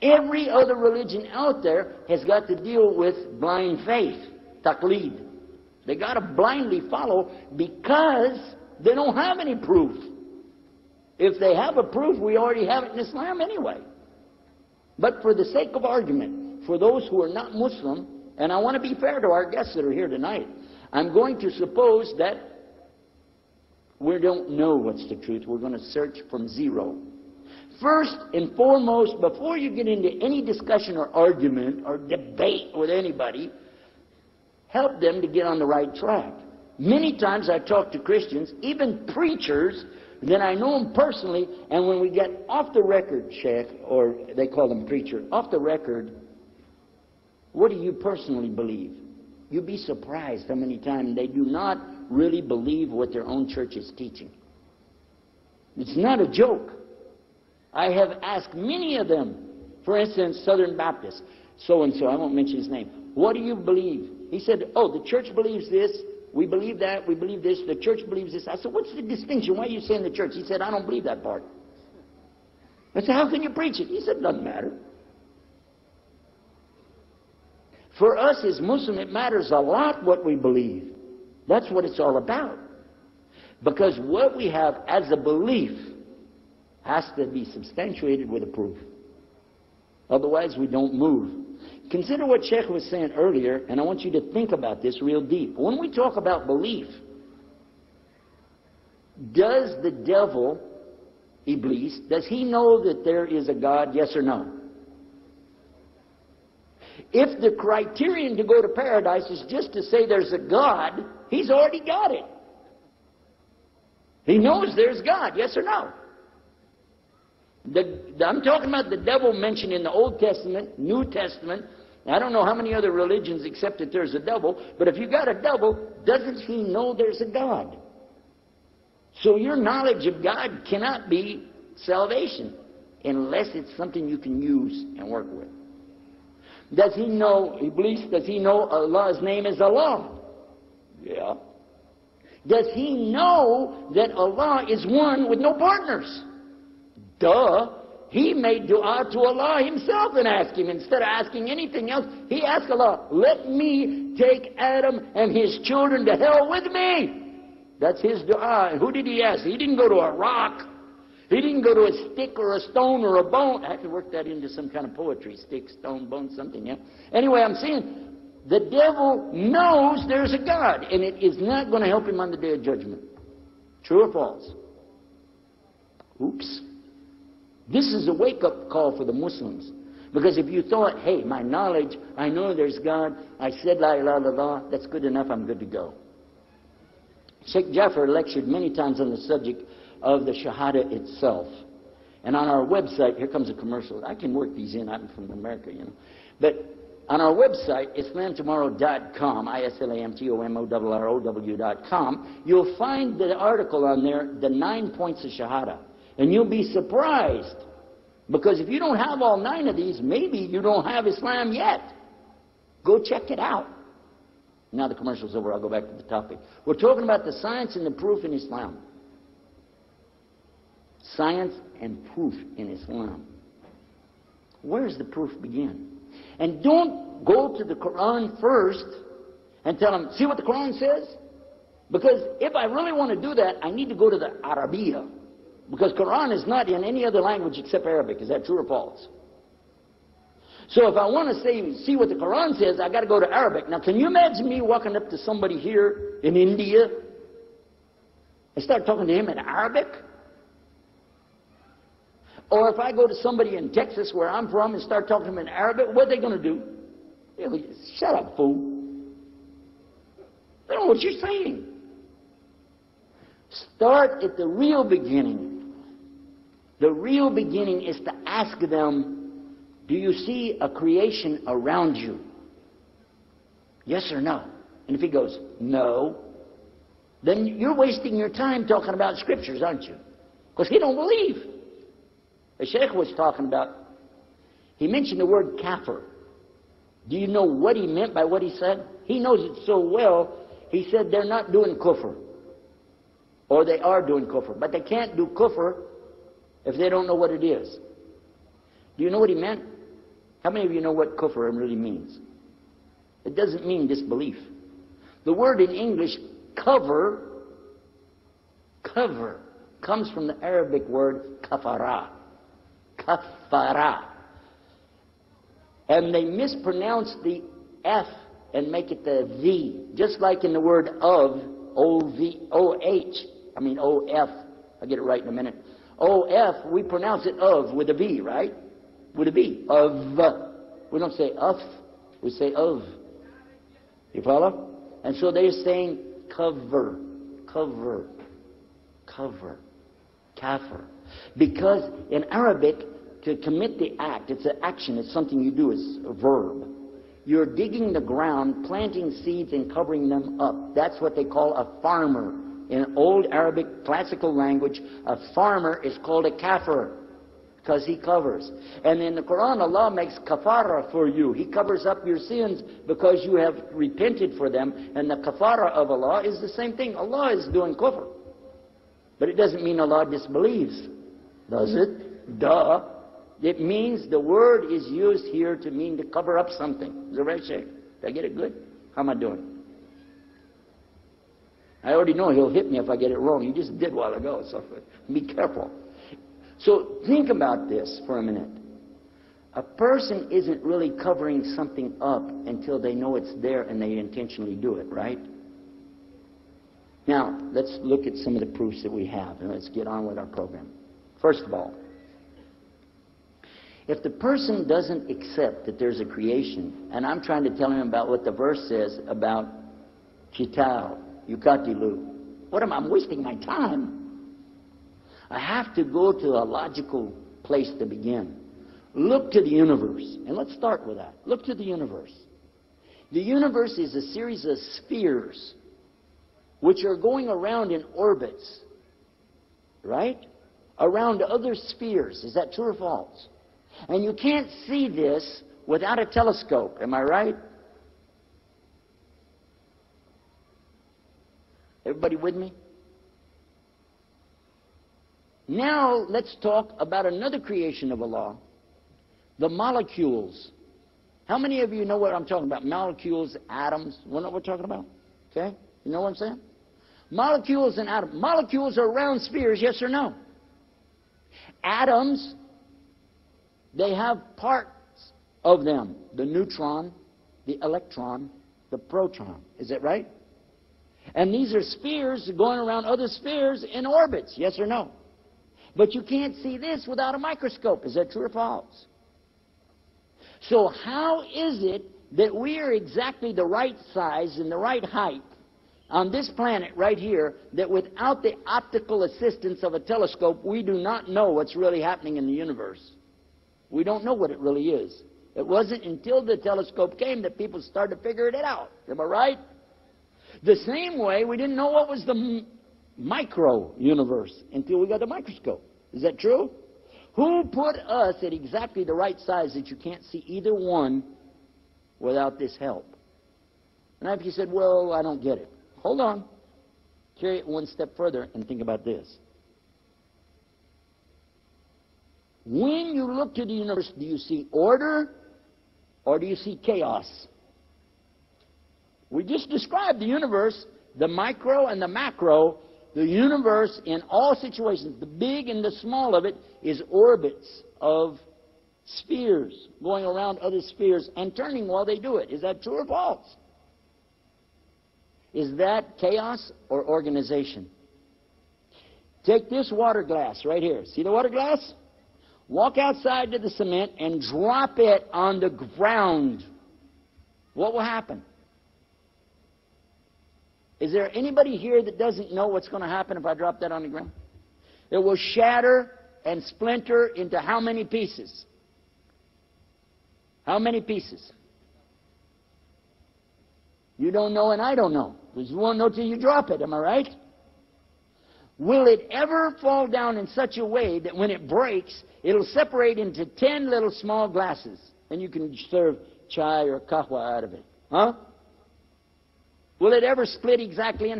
Every other religion out there has got to deal with blind faith, taqleed. They got to blindly follow because they don't have any proof. If they have a proof, we already have it in Islam anyway. But for the sake of argument, for those who are not Muslim, and I want to be fair to our guests that are here tonight, I'm going to suppose that we don't know what's the truth. We're going to search from zero. First and foremost, before you get into any discussion or argument or debate with anybody, help them to get on the right track. Many times I talk to Christians, even preachers, that I know them personally, and when we get off the record, Sheikh, or they call them preacher, off the record, what do you personally believe? You'd be surprised how many times they do not really believe what their own church is teaching. It's not a joke. I have asked many of them, for instance, Southern Baptist, so-and-so, I won't mention his name, what do you believe? He said, oh, the church believes this, we believe that, we believe this, the church believes this. I said, what's the distinction? Why are you saying the church? He said, I don't believe that part. I said, how can you preach it? He said, it doesn't matter. For us as Muslims, it matters a lot what we believe. That's what it's all about. Because what we have as a belief has to be substantiated with a proof. Otherwise, we don't move. Consider what Sheikh was saying earlier, and I want you to think about this real deep. When we talk about belief, does the devil, Iblis, does he know that there is a God, yes or no? If the criterion to go to paradise is just to say there's a God, he's already got it. He knows there's God, yes or no? I'm talking about the devil mentioned in the Old Testament, New Testament. I don't know how many other religions accept that there's a devil, but if you got a devil, doesn't he know there's a God? So your knowledge of God cannot be salvation unless it's something you can use and work with. Does he know, Iblis, does he know Allah's name is Allah? Yeah. Does he know that Allah is one with no partners? Duh. He made dua to Allah himself and asked him. Instead of asking anything else, he asked Allah, let me take Adam and his children to hell with me. That's his dua. And who did he ask? He didn't go to a rock. He didn't go to a stick or a stone or a bone. I have to work that into some kind of poetry. Stick, stone, bone, something, yeah? Anyway, I'm saying the devil knows there's a God, and it is not going to help him on the day of judgment. True or false? Oops. This is a wake-up call for the Muslims. Because if you thought, hey, my knowledge, I know there's God, I said la ilaha illallah, that's good enough, I'm good to go. Sheikh Jafar lectured many times on the subject of the Shahada itself. And on our website, here comes a commercial. I can work these in, I'm from America, you know. But on our website, islamtomorrow.com, islamtomorrow.com, you'll find the article on there, the 9 points of Shahada. And you'll be surprised. Because if you don't have all 9 of these, maybe you don't have Islam yet. Go check it out. Now the commercial's over, I'll go back to the topic. We're talking about the science and the proof in Islam. Science and proof in Islam. Where does the proof begin? And don't go to the Quran first and tell them, see what the Quran says? Because if I really want to do that, I need to go to the Arabiya. Because Quran is not in any other language except Arabic. Is that true or false? So if I want to see what the Quran says, I got to go to Arabic. Now, can you imagine me walking up to somebody here in India and start talking to him in Arabic? Or if I go to somebody in Texas, where I'm from, and start talking to him in Arabic, what are they going to do? They'll go, shut up, fool. They don't know what you're saying. Start at the real beginning. The real beginning is to ask them, do you see a creation around you? Yes or no? And if he goes, no, then you're wasting your time talking about scriptures, aren't you? Because he don't believe. The Sheikh was talking about, he mentioned the word kafir. Do you know what he meant by what he said? He knows it so well, he said they're not doing kufr. Or they are doing kufr. But they can't do kufr if they don't know what it is. Do you know what he meant? How many of you know what kufr really means? It doesn't mean disbelief. The word in English, cover, comes from the Arabic word kafara. Kafara. And they mispronounce the F and make it the V. Just like in the word of, O-V-O-H. I mean O-F. I'll get it right in a minute. O-F, we pronounce it of with a V, right? With a V. Of. We don't say of. We say of. You follow? And so they're saying cover. Kafir. Because in Arabic, to commit the act, it's an action, it's something you do, it's a verb. You're digging the ground, planting seeds and covering them up. That's what they call a farmer. In old Arabic classical language, a farmer is called a kafir because he covers. And in the Quran, Allah makes kafara for you. He covers up your sins because you have repented for them. And the kafara of Allah is the same thing. Allah is doing kufr. But it doesn't mean Allah disbelieves, does it? Duh. It means the word is used here to mean to cover up something. Is that right, Sheikh? Did I get it good? How am I doing? I already know he'll hit me if I get it wrong. He just did a while ago, so be careful. So think about this for a minute. A person isn't really covering something up until they know it's there and they intentionally do it, right? Now, let's look at some of the proofs that we have, and let's get on with our program. First of all, if the person doesn't accept that there's a creation, and I'm trying to tell him about what the verse says about Chitao, Yukatilu, I'm wasting my time. I have to go to a logical place to begin. Look to the universe, and let's start with that. Look to the universe. The universe is a series of spheres which are going around in orbits, right? Around other spheres. Is that true or false? And you can't see this without a telescope. Am I right? Everybody with me? Now let's talk about another creation of Allah, the molecules. How many of you know what I'm talking about? Molecules, atoms. You know what we're talking about? Okay? You know what I'm saying? Molecules and atoms. Molecules are round spheres, yes or no? Atoms, they have parts of them. The neutron, the electron, the proton. Is that right? And these are spheres going around other spheres in orbits, yes or no? But you can't see this without a microscope. Is that true or false? So how is it that we are exactly the right size and the right height on this planet right here, that without the optical assistance of a telescope, we do not know what's really happening in the universe? We don't know what it really is. It wasn't until the telescope came that people started figuring it out. Am I right? The same way we didn't know what was the micro-universe until we got the microscope. Is that true? Who put us at exactly the right size that you can't see either one without this help? And if you said, well, I don't get it. Hold on. Carry it one step further and think about this. When you look to the universe, do you see order or do you see chaos? We just described the universe, the micro and the macro. The universe in all situations, the big and the small of it, is orbits of spheres going around other spheres and turning while they do it. Is that true or false? Is that chaos or organization? Take this water glass right here. See the water glass? Walk outside to the cement and drop it on the ground. What will happen? Is there anybody here that doesn't know what's going to happen if I drop that on the ground? It will shatter and splinter into how many pieces? How many pieces? You don't know and I don't know. Because you won't know till you drop it, am I right? Will it ever fall down in such a way that when it breaks, it'll separate into 10 little small glasses and you can serve chai or kahwa out of it? Huh? Will it ever split exactly in